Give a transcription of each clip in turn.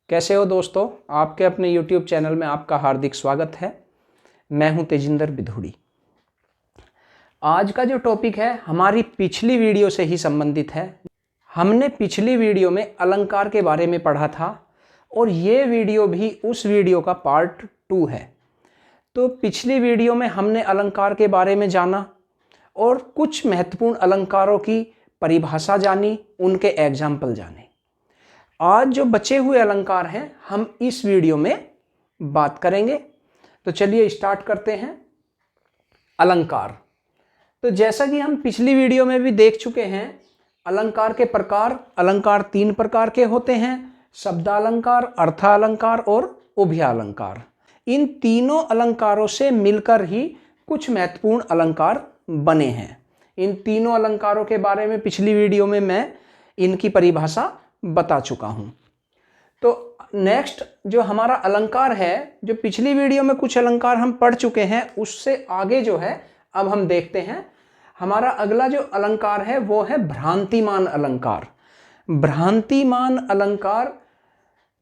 कैसे हो दोस्तों। आपके अपने YouTube चैनल में आपका हार्दिक स्वागत है। मैं हूं तेजिंदर बिधूड़ी। आज का जो टॉपिक है हमारी पिछली वीडियो से ही संबंधित है। हमने पिछली वीडियो में अलंकार के बारे में पढ़ा था और ये वीडियो भी उस वीडियो का पार्ट 2 है। तो पिछली वीडियो में हमने अलंकार के बारे में जाना और कुछ महत्वपूर्ण अलंकारों की परिभाषा जानी, उनके एग्जाम्पल जाने। आज जो बचे हुए अलंकार हैं हम इस वीडियो में बात करेंगे। तो चलिए स्टार्ट करते हैं। अलंकार, तो जैसा कि हम पिछली वीडियो में भी देख चुके हैं, अलंकार के प्रकार, अलंकार 3 प्रकार के होते हैं: शब्दालंकार, अर्थालंकार और उभयालंकार। इन तीनों अलंकारों से मिलकर ही कुछ महत्वपूर्ण अलंकार बने हैं। इन तीनों अलंकारों के बारे में पिछली वीडियो में मैं इनकी परिभाषा बता चुका हूं। तो नेक्स्ट जो हमारा अलंकार है, जो पिछली वीडियो में कुछ अलंकार हम पढ़ चुके हैं, उससे आगे जो है अब हम देखते हैं। हमारा अगला जो अलंकार है वो है भ्रांतिमान अलंकार। भ्रांतिमान अलंकार,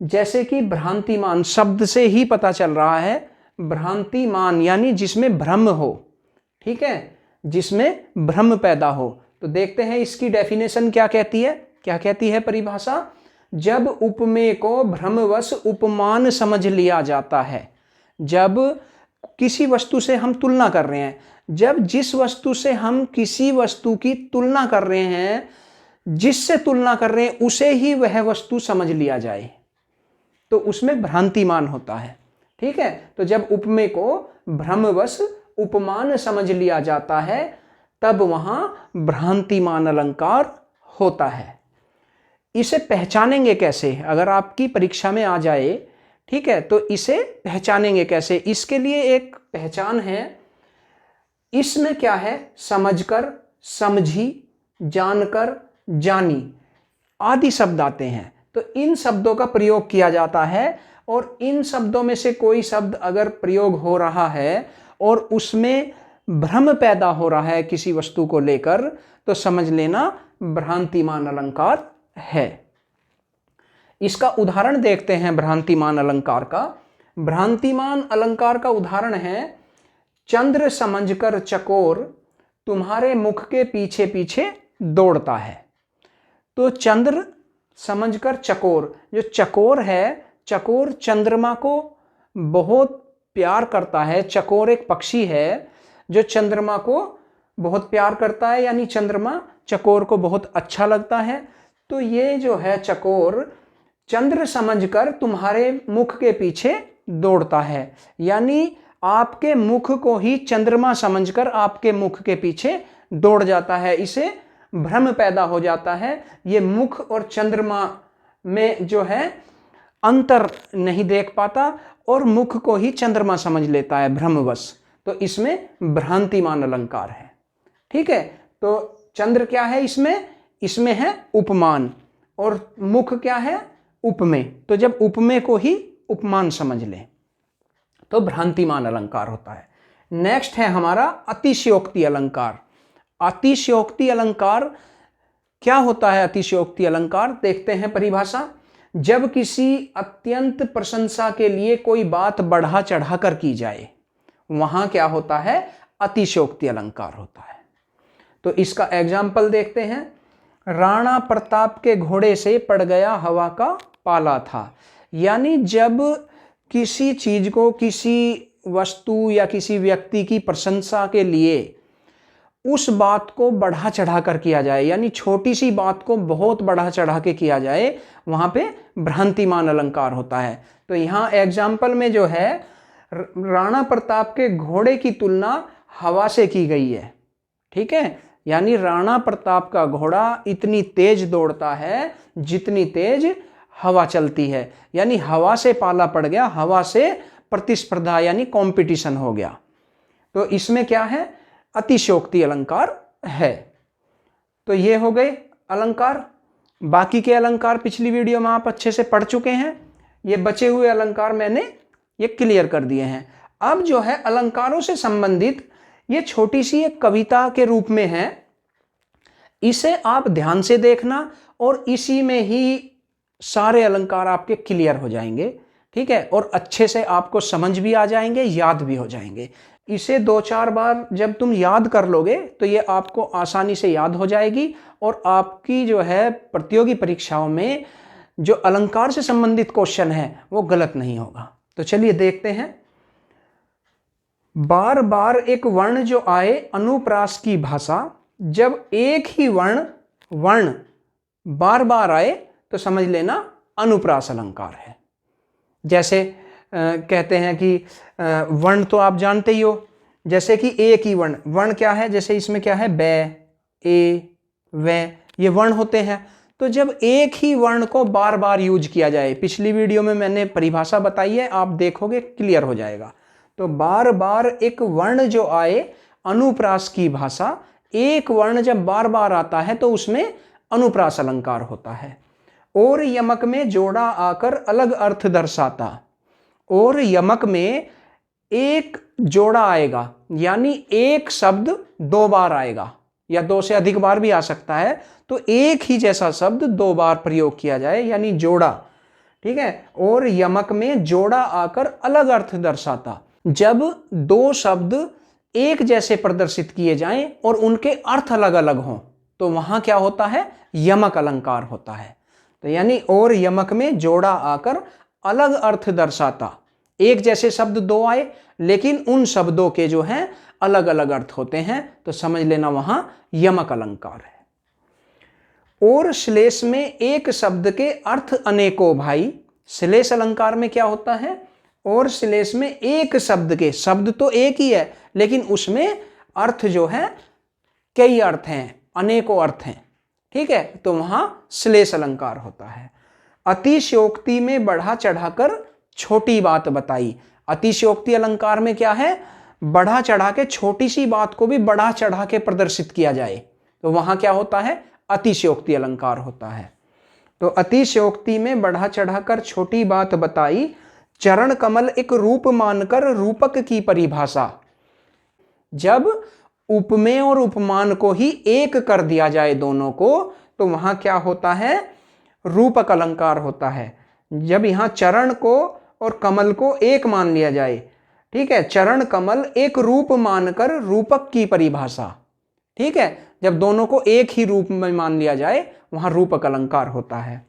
जैसे कि भ्रांतिमान शब्द से ही पता चल रहा है, भ्रांतिमान यानी जिसमें भ्रम हो, ठीक है, जिसमें भ्रम पैदा हो। तो देखते हैं इसकी डेफिनेशन क्या कहती है। क्या कहती है परिभाषा? जब उपमेय को भ्रमवश उपमान समझ लिया जाता है। जब किसी वस्तु से हम तुलना कर रहे हैं, जब जिस वस्तु से हम किसी वस्तु की तुलना कर रहे हैं, जिससे तुलना कर रहे हैं उसे ही वह वस्तु समझ लिया जाए, तो उसमें भ्रांतिमान होता है। ठीक है, तो जब उपमेय को भ्रमवश उपमान समझ लिया जाता है तब वहां भ्रांतिमान अलंकार होता है। इसे पहचानेंगे कैसे? अगर आपकी परीक्षा में आ जाए, ठीक है, तो इसे पहचानेंगे कैसे? इसके लिए एक पहचान है। इसमें क्या है? समझकर, समझी, जानकर, जानी आदि शब्द आते हैं। तो इन शब्दों का प्रयोग किया जाता है और इन शब्दों में से कोई शब्द अगर प्रयोग हो रहा है और उसमें भ्रम पैदा हो रहा है किसी वस्तु को लेकर, तो समझ लेना भ्रांतिमान अलंकार है। इसका उदाहरण देखते हैं भ्रांतिमान अलंकार का। भ्रांतिमान अलंकार का उदाहरण है: चंद्र समझकर चकोर तुम्हारे मुख के पीछे पीछे दौड़ता है। तो चंद्र समझकर चकोर, जो चकोर है, चकोर चंद्रमा को बहुत प्यार करता है। चकोर एक पक्षी है जो चंद्रमा को बहुत प्यार करता है, यानी चंद्रमा चकोर को बहुत अच्छा लगता है। तो ये जो है चकोर चंद्र समझकर तुम्हारे मुख के पीछे दौड़ता है, यानी आपके मुख को ही चंद्रमा समझकर आपके मुख के पीछे दौड़ जाता है। इसे भ्रम पैदा हो जाता है। ये मुख और चंद्रमा में जो है अंतर नहीं देख पाता और मुख को ही चंद्रमा समझ लेता है भ्रमवश। तो इसमें भ्रांतिमान अलंकार है। ठीक है, तो चंद्र क्या है इसमें? इसमें है उपमान और मुख क्या है? उपमेय। तो जब उपमेय को ही उपमान समझ लें तो भ्रांतिमान अलंकार होता है। नेक्स्ट है हमारा अतिशयोक्ति अलंकार। अतिशयोक्ति अलंकार क्या होता है? अतिशयोक्ति अलंकार देखते हैं परिभाषा। जब किसी अत्यंत प्रशंसा के लिए कोई बात बढ़ा चढ़ाकर की जाए, वहां क्या होता है? अतिशयोक्ति अलंकार होता है। तो इसका एग्जाम्पल देखते हैं। राणा प्रताप के घोड़े से पड़ गया हवा का पाला था। यानी जब किसी चीज को, किसी वस्तु या किसी व्यक्ति की प्रशंसा के लिए उस बात को बढ़ा चढ़ा कर किया जाए, यानी छोटी सी बात को बहुत बढ़ा चढ़ा के किया जाए, वहां पे भ्रांतिमान अलंकार होता है। तो यहाँ एग्जाम्पल में जो है राणा प्रताप के घोड़े की तुलना हवा से की गई है। ठीक है, यानी राणा प्रताप का घोड़ा इतनी तेज दौड़ता है जितनी तेज हवा चलती है, यानी हवा से पाला पड़ गया, हवा से प्रतिस्पर्धा यानी कंपटीशन हो गया। तो इसमें क्या है? अतिशयोक्ति अलंकार है। तो ये हो गए अलंकार। बाकी के अलंकार पिछली वीडियो में आप अच्छे से पढ़ चुके हैं। ये बचे हुए अलंकार मैंने ये क्लियर कर दिए हैं। अब जो है अलंकारों से संबंधित ये छोटी सी एक कविता के रूप में है। इसे आप ध्यान से देखना और इसी में ही सारे अलंकार आपके क्लियर हो जाएंगे, ठीक है, और अच्छे से आपको समझ भी आ जाएंगे, याद भी हो जाएंगे। इसे 2-4 बार जब तुम याद कर लोगे तो ये आपको आसानी से याद हो जाएगी और आपकी जो है प्रतियोगी परीक्षाओं में जो अलंकार से संबंधित क्वेश्चन है वो गलत नहीं होगा। तो चलिए देखते हैं। बार बार एक वर्ण जो आए अनुप्रास की भाषा, जब एक ही वर्ण बार बार आए तो समझ लेना अनुप्रास अलंकार है। जैसे कहते हैं कि वर्ण तो आप जानते ही हो, जैसे कि एक ही वर्ण क्या है, जैसे इसमें क्या है, बै, ए, वे, ये वर्ण होते हैं। तो जब एक ही वर्ण को बार बार यूज किया जाए, पिछली वीडियो में मैंने परिभाषा बताई है, आप देखोगे क्लियर हो जाएगा। तो बार बार एक वर्ण जो आए अनुप्रास की भाषा, एक वर्ण जब बार बार आता है तो उसमें अनुप्रास अलंकार होता है। और यमक में जोड़ा आकर अलग अर्थ दर्शाता, और यमक में एक जोड़ा आएगा, यानी एक शब्द 2 बार आएगा या 2 से अधिक बार भी आ सकता है, तो एक ही जैसा शब्द 2 बार प्रयोग किया जाए यानी जोड़ा, ठीक है। और यमक में जोड़ा आकर अलग अर्थ दर्शाता, जब 2 शब्द एक जैसे प्रदर्शित किए जाएं और उनके अर्थ अलग अलग हों तो वहां क्या होता है, यमक अलंकार होता है। तो यानी और यमक में जोड़ा आकर अलग अर्थ दर्शाता, एक जैसे शब्द 2 आए लेकिन उन शब्दों के जो हैं अलग अलग अर्थ होते हैं, तो समझ लेना वहां यमक अलंकार है। और श्लेष में एक शब्द के अर्थ अनेकों भाई, श्लेष अलंकार में क्या होता है, और श्लेष में एक शब्द के, शब्द तो एक ही है लेकिन उसमें अर्थ जो है कई अर्थ हैं, अनेकों अर्थ हैं, ठीक है, तो वहां श्लेष अलंकार होता है। अतिशयोक्ति में बढ़ा चढ़ाकर छोटी बात बताई, अतिशयोक्ति अलंकार में क्या है, बढ़ा चढ़ा के छोटी सी बात को भी बढ़ा चढ़ा के प्रदर्शित किया जाए, तो वहां क्या होता है, अतिशयोक्ति अलंकार होता है। तो अतिशयोक्ति में बढ़ा चढ़ाकर छोटी बात बताई, चरण कमल एक रूप मानकर रूपक की परिभाषा, जब उपमेय और उपमान को ही एक कर दिया जाए दोनों को तो वहां क्या होता है, रूपक अलंकार होता है। जब यहां चरण को और कमल को एक मान लिया जाए, ठीक है, चरण कमल एक रूप मानकर रूपक की परिभाषा, ठीक है, जब दोनों को एक ही रूप में मान लिया जाए वहां रूपक अलंकार होता है।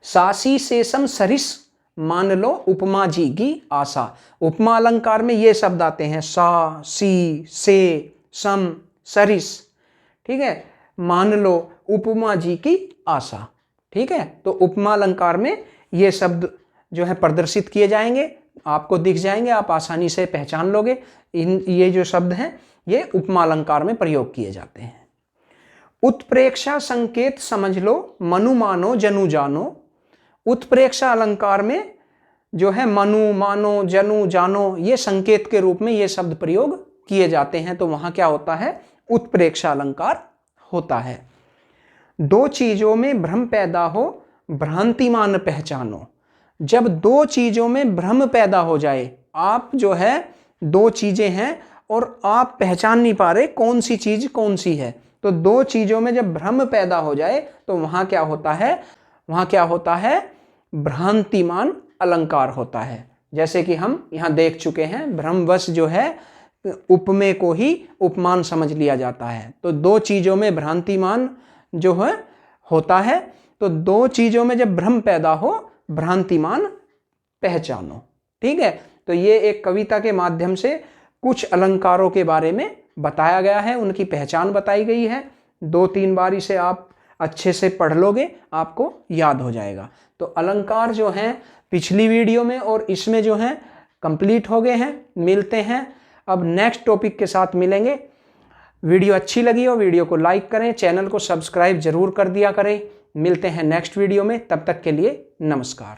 सासी शेषम सरिस मान लो उपमा जी की आशा, उपमा अलंकार में ये शब्द आते हैं, सा, सी, से, सम, सरिस, ठीक है, मान लो उपमा जी की आशा, ठीक है। तो उपमा अलंकार में ये शब्द जो है प्रदर्शित किए जाएंगे, आपको दिख जाएंगे, आप आसानी से पहचान लोगे। ये जो शब्द हैं ये उपमा अलंकार में प्रयोग किए जाते हैं। उत्प्रेक्षा संकेत समझ लो, मनु मानो जनु जानो, उत्प्रेक्षा अलंकार में जो है मनु, मानो, जनु, जानो ये संकेत के रूप में ये शब्द प्रयोग किए जाते हैं, तो वहां क्या होता है, उत्प्रेक्षा अलंकार होता है। 2 चीजों में भ्रम पैदा हो भ्रांतिमान पहचानो, जब 2 चीजों में भ्रम पैदा हो जाए, आप जो है 2 चीजें हैं और आप पहचान नहीं पा रहे कौन सी चीज कौन सी है, तो 2 चीजों में जब भ्रम पैदा हो जाए तो वहां क्या होता है, वहां क्या होता है, भ्रांतिमान अलंकार होता है। जैसे कि हम यहां देख चुके हैं, भ्रमवश जो है उपमेय को ही उपमान समझ लिया जाता है, तो 2 चीजों में भ्रांतिमान जो है होता है, तो 2 चीजों में जब भ्रम पैदा हो भ्रांतिमान पहचानो, ठीक है। तो ये एक कविता के माध्यम से कुछ अलंकारों के बारे में बताया गया है, उनकी पहचान बताई गई है। 2-3 बार इसे आप अच्छे से पढ़ लोगे, आपको याद हो जाएगा। तो अलंकार जो हैं पिछली वीडियो में और इसमें जो हैं कंप्लीट हो गए हैं। मिलते हैं अब नेक्स्ट टॉपिक के साथ मिलेंगे। वीडियो अच्छी लगी हो वीडियो को लाइक करें, चैनल को सब्सक्राइब जरूर कर दिया करें। मिलते हैं नेक्स्ट वीडियो में, तब तक के लिए नमस्कार।